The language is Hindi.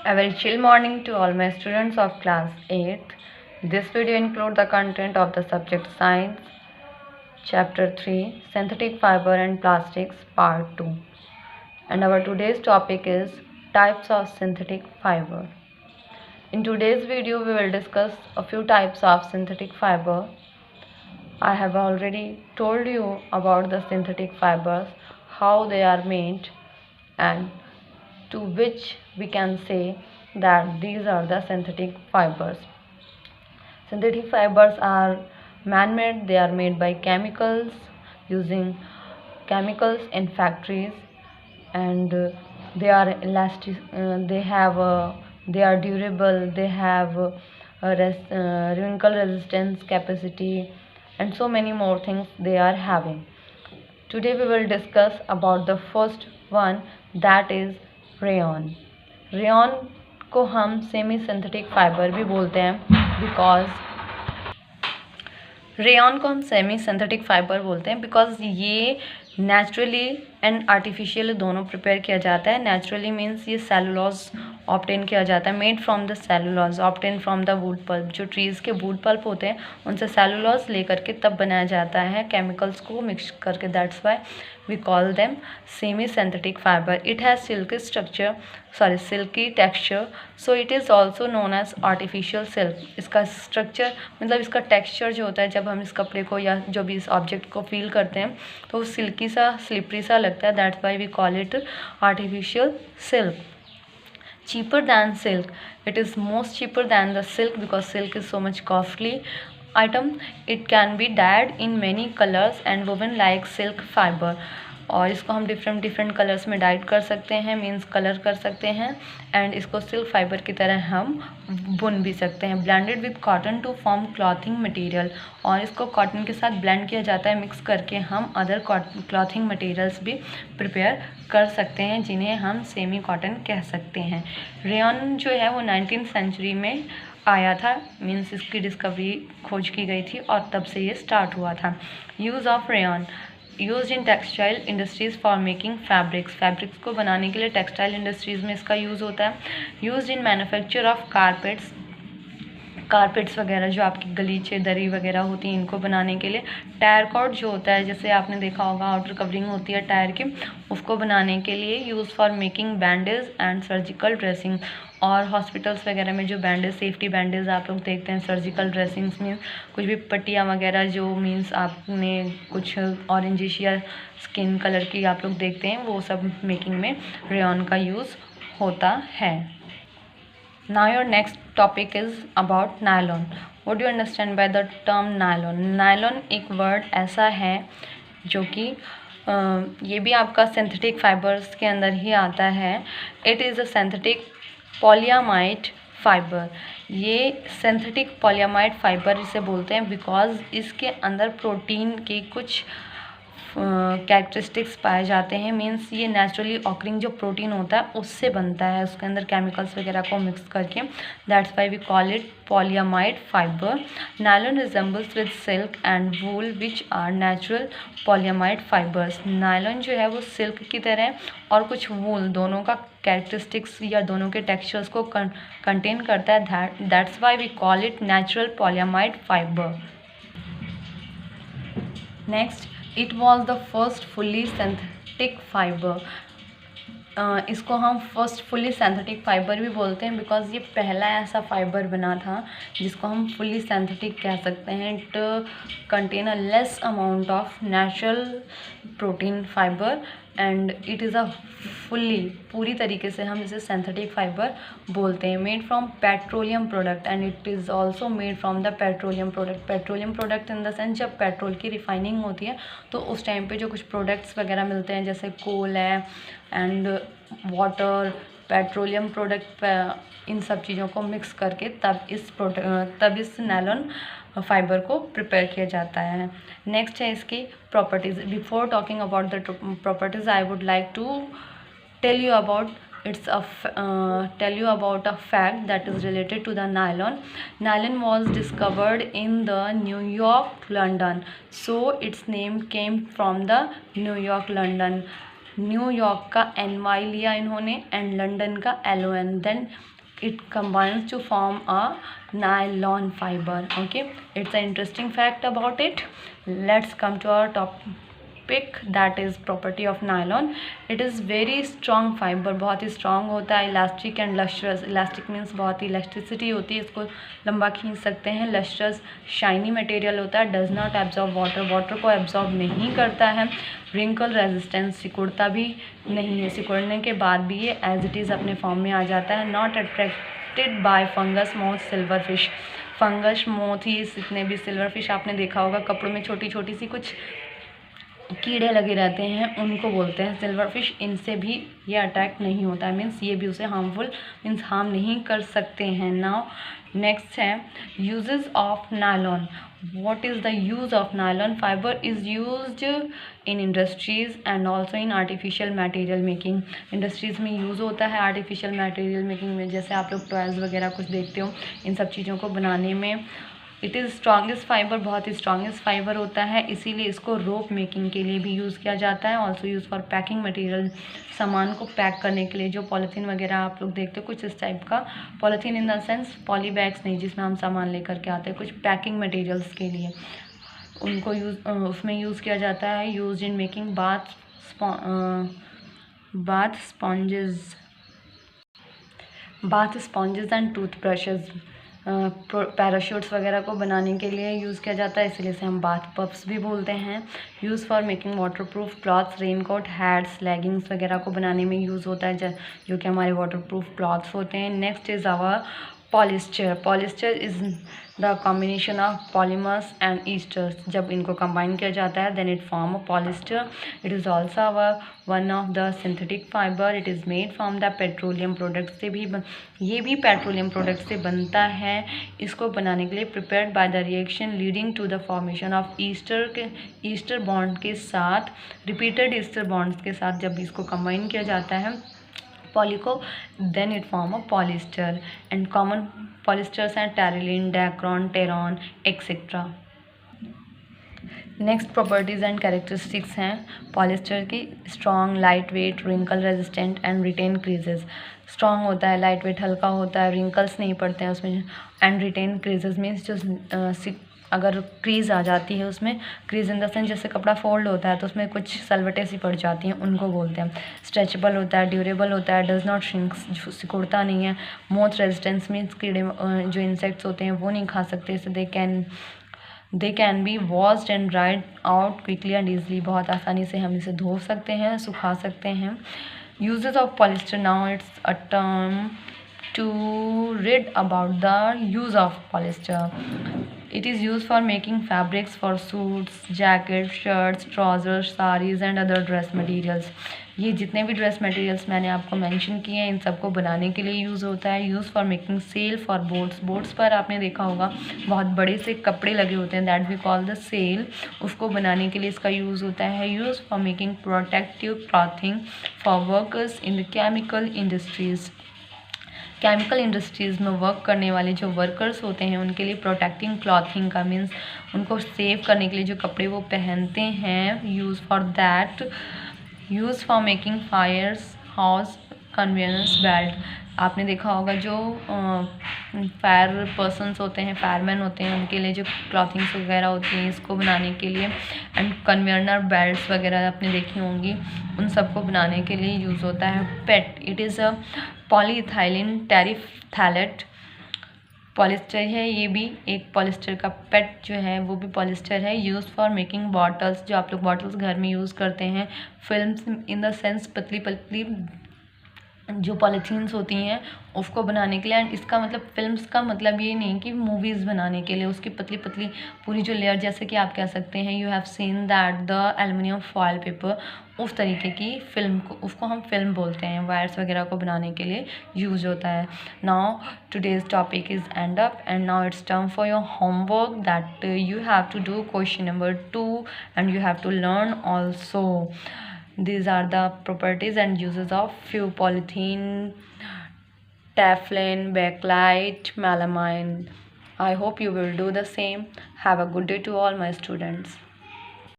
A very chill morning to all my students of class 8th. This video includes the content of the subject Science, Chapter 3, Synthetic Fiber and Plastics, Part 2. And our today's topic is Types of Synthetic Fiber. In today's video, we will discuss a few types of synthetic fiber. I have already told you about the synthetic fibers, how they are made, and to which we can say that these are the synthetic fibers. Synthetic fibers are man-made. They are made by chemicals, using chemicals in factories, and they are elastic. They are durable. They have wrinkle resistance capacity, and so many more things they are having. Today we will discuss about the first one, that is rayon. Rayon को हम सेमी सिंथेटिक फाइबर भी बोलते हैं बिकॉज ये नेचुरली एंड आर्टिफिशियल दोनों प्रिपेयर किया जाता है. नेचुरली मीन्स ये सेलुलोज ऑब्टेन किया जाता है, made from the cellulose obtain from the wood pulp. जो ट्रीज़ के वुड पल्प होते हैं उनसे सेलुलोज लेकर के तब बनाया जाता है केमिकल्स को मिक्स करके. That's Y we call them semi synthetic fiber. It has silky texture, so it is also known as artificial silk. इसका स्ट्रक्चर मतलब इसका टेक्सचर जो होता है, जब हम इस कपड़े को या जो भी इस ऑब्जेक्ट को फील करते हैं तो वो सिल्की सा स्लिपरी सा लगता है. That's why we call it artificial silk. Cheaper than silk, it is most cheaper than the silk because silk is so much costly item. It can be dyed in many colors and woven like silk fiber. और इसको हम डिफरेंट कलर्स में डाइड कर सकते हैं, मीन्स कलर कर सकते हैं, एंड इसको सिल्क फाइबर की तरह हम बुन भी सकते हैं. Blended with cotton to form clothing material, और इसको कॉटन के साथ ब्लेंड किया जाता है मिक्स करके हम अदर क्लॉथिंग मटेरियल्स भी प्रिपेयर कर सकते हैं जिन्हें हम सेमी कॉटन कह सकते हैं. रेयॉन जो है वो 19th सेंचुरी में आया था, मीन्स इसकी डिस्कवरी खोज की गई थी और तब से ये स्टार्ट हुआ था. Use of rayon use in textile industries for making fabrics को बनाने के लिए टेक्सटाइल इंडस्ट्रीज़ में इसका यूज़ होता है. Use in manufacture of carpets वगैरह जो आपकी गलीचे दरी वगैरह होती हैं इनको बनाने के लिए. टायर कॉर्ड जो होता है, जैसे आपने देखा होगा आउटर कवरिंग होती है टायर की, उसको बनाने के लिए. Use for making bandage and surgical dressing, और हॉस्पिटल्स वगैरह में जो बैंडेज, सेफ्टी बैंडेज आप लोग देखते हैं, सर्जिकल ड्रेसिंग्स में कुछ भी पट्टियाँ वगैरह जो मीन्स आपने कुछ ऑरेंजिश या स्किन कलर की आप लोग देखते हैं, वो सब मेकिंग में रेयॉन का यूज़ होता है. Now your next topic is about nylon. What do you understand by the term nylon? Nylon एक वर्ड ऐसा है जो कि ये भी आपका सिंथेटिक फाइबर्स के अंदर ही आता है. It is a synthetic polyamide fibre. ये सिंथेटिक पॉलीआमाइड फाइबर इसे बोलते हैं बिकॉज इसके अंदर प्रोटीन के कुछ कैरेक्टरिस्टिक्स पाए जाते हैं. मीन्स ये नेचुरली ऑकरिंग जो प्रोटीन होता है उससे बनता है, उसके अंदर केमिकल्स वगैरह को मिक्स करके. That's why we call it polyamide fibre. Nylon resembles with silk and wool which are natural polyamide fibres. Nylon जो है वो सिल्क की तरह और कुछ वूल दोनों का कैरेक्टरिस्टिक्स या दोनों के टेक्सचर्स को कंटेन करता है. That's why we call it natural polyamide fibre. Next, it was the first fully synthetic fibre. इसको हम फर्स्ट फुल्ली सिंथेटिक फाइबर भी बोलते हैं बिकॉज ये पहला ऐसा फाइबर बना था जिसको हम फुल्ली सिंथेटिक कह सकते हैं. It contain a less amount of natural protein fibre and it is अ पूरी तरीके से हम इसे सिंथेटिक फाइबर बोलते हैं. Made from petroleum product and it is also made from the petroleum product in the sense जब पेट्रोल की रिफाइनिंग होती है तो उस टाइम पे जो कुछ प्रोडक्ट्स वगैरह मिलते हैं जैसे कोल है एंड वाटर, पेट्रोलियम प्रोडक्ट, इन सब चीज़ों को मिक्स करके तब इस नायलॉन फाइबर को प्रिपेयर किया जाता है. नेक्स्ट है इसकी properties. Before talking about the properties I would like to tell you about a fact that is related to the nylon. Nylon was discovered in the New York, London, so its name came from the New York, London. New York का NY लिया इन्होंने एंड लंदन का LON, then it combines to form a nylon fiber. Okay, it's an interesting fact about it. Let's come to our topic, that is property of nylon. It is very strong fiber, बहुत ही strong होता है, elastic and lustrous. Elastic means बहुत ही elasticity होती है, इसको लंबा खींच सकते हैं. lustrous shiny material होता है, does not absorb water, water को absorb नहीं करता है. wrinkle resistance, सिकुड़ता भी नहीं है, सिकुड़ने के बाद भी ये एज इट इज़ अपने फॉर्म में आ जाता है. Not attracted by fungus, moth, silver fish. Fungus, moth ही जितने भी सिल्वर फिश आपने देखा होगा कपड़ों में छोटी छोटी सी कुछ कीड़े लगे रहते हैं, उनको बोलते हैं सिल्वर फिश. इनसे भी ये अटैक नहीं होता है, मीन्स ये भी उसे हार्मफुल मीन्स हार्म नहीं कर सकते हैं. नाउ नेक्स्ट है uses of nylon. what is the use of nylon fiber is used in industries and also in artificial material making. Industries में यूज़ होता है आर्टिफिशियल मटेरियल मेकिंग में, जैसे आप लोग टॉयज़ वगैरह कुछ देखते हो, इन सब चीज़ों को बनाने में. इट इज़ स्ट्रॉन्गेस्ट फाइबर, बहुत ही स्ट्रॉन्गेस्ट फाइबर होता है, इसीलिए इसको रोप मेकिंग के लिए भी यूज़ किया जाता है. Also use for packing material, सामान को पैक करने के लिए. जो पॉलीथीन वगैरह आप लोग देखते हो कुछ इस टाइप का, polythene in the sense poly bags नहीं जिसमें हम सामान लेकर के आते हैं, कुछ पैकिंग मटेरियल्स के लिए उनको उसमें यूज़ किया जाता है. Use in making bath sponges and tooth brushes. Parachutes वगैरह को बनाने के लिए यूज़ किया जाता है, इसलिए इसे हम बाथ पफ्स भी बोलते हैं. Use for making waterproof clothes, raincoat, hats, leggings वगैरह को बनाने में यूज़ होता है, जो कि हमारे वाटरप्रूफ क्लॉथ्स होते हैं. Next is our polyester. Polyester is the combination of polymers and esters. जब इनको कंबाइन किया जाता है then it form a polyester. It is also our one of the synthetic fibre. It is made from the petroleum product से भी ये भी पेट्रोलियम प्रोडक्ट से बनता है. इसको बनाने के लिए prepared by the reaction leading to the formation of ester bond के साथ, रिपीटेड ईस्टर बॉन्ड्स के साथ जब इसको कंबाइन किया जाता है पॉली को, then it form a polyester. and common polysters are terylene, dacron, teron, etc. Next properties and characteristics हैं पॉलिस्टर की. Strong, light weight, wrinkle resistant and retain creases. Strong होता है, लाइट वेट हल्का होता है, रिंकल्स नहीं पड़ते हैं उसमें, एंड रिटेन क्रीजेज मीन्स जो अगर क्रीज़ आ जाती है उसमें, क्रीज़ इन द सेंस जैसे कपड़ा फोल्ड होता है तो उसमें कुछ सलवटें सी पड़ जाती हैं, उनको बोलते हैं. स्ट्रेचेबल होता है, ड्यूरेबल होता है, डज नॉट श्रिंक, सिकुड़ता नहीं है. मोथ रेजिस्टेंस मीन्स कीड़े जो इंसेक्ट्स होते हैं वो नहीं खा सकते इसे. They can be washed and dried out quickly and easily. बहुत आसानी से हम इसे धो सकते हैं, सुखा सकते हैं. Uses of polyester. Now it's a term to read about the use of polyester. It is used for making fabrics for suits, jackets, shirts, trousers, sarees and other dress materials. ये जितने भी ड्रेस मटेरियल्स मैंने आपको मेंशन किए हैं इन सबको बनाने के लिए यूज़ होता है. Use for making sail for boats. Boats पर आपने देखा होगा बहुत बड़े से कपड़े लगे होते हैं, that we call the sail. उसको बनाने के लिए इसका यूज़ होता है. Use for making protective clothing for workers in the chemical industries. Chemical industries में वर्क करने वाले जो वर्कर्स होते हैं उनके लिए प्रोटेक्टिंग क्लॉथिंग का मीन्स उनको सेव करने के लिए जो कपड़े वो पहनते हैं. Use for that. Use for making fires, house, conveyance belt. आपने देखा होगा जो फायर पर्सन्स होते हैं, फायरमैन होते हैं, उनके लिए जो क्लॉथिंग्स वगैरह होती हैं इसको बनाने के लिए. एंड कन्वेयर बेल्ट्स वगैरह आपने देखी होंगी, उन सबको बनाने के लिए यूज़ होता है. PET. It is a polyethylene terephthalate. Polyester है ये भी एक पॉलिस्टर का. पेट जो है वो भी पॉलिस्टर है. Use for making bottles. जो आप लोग बॉटल्स घर में यूज़ करते हैं. फिल्म्स इन द सेंस पतली पतली जो पॉलीथीन्स होती हैं उसको बनाने के लिए. एंड इसका मतलब फिल्म्स का मतलब ये नहीं कि मूवीज़ बनाने के लिए, उसकी पतली पतली पूरी जो लेयर, जैसे कि आप कह सकते हैं you have seen that the aluminium foil paper, उस तरीके की फिल्म को, उसको हम फिल्म बोलते हैं. वायर्स वगैरह को बनाने के लिए यूज़ होता है. Now today's topic is end up and now it's time for your homework that you have to do question number 2 and you have to learn also. These are the properties and uses of few polythene, Teflon, bakelite, melamine. I hope you will do the same. Have a good day to all my students.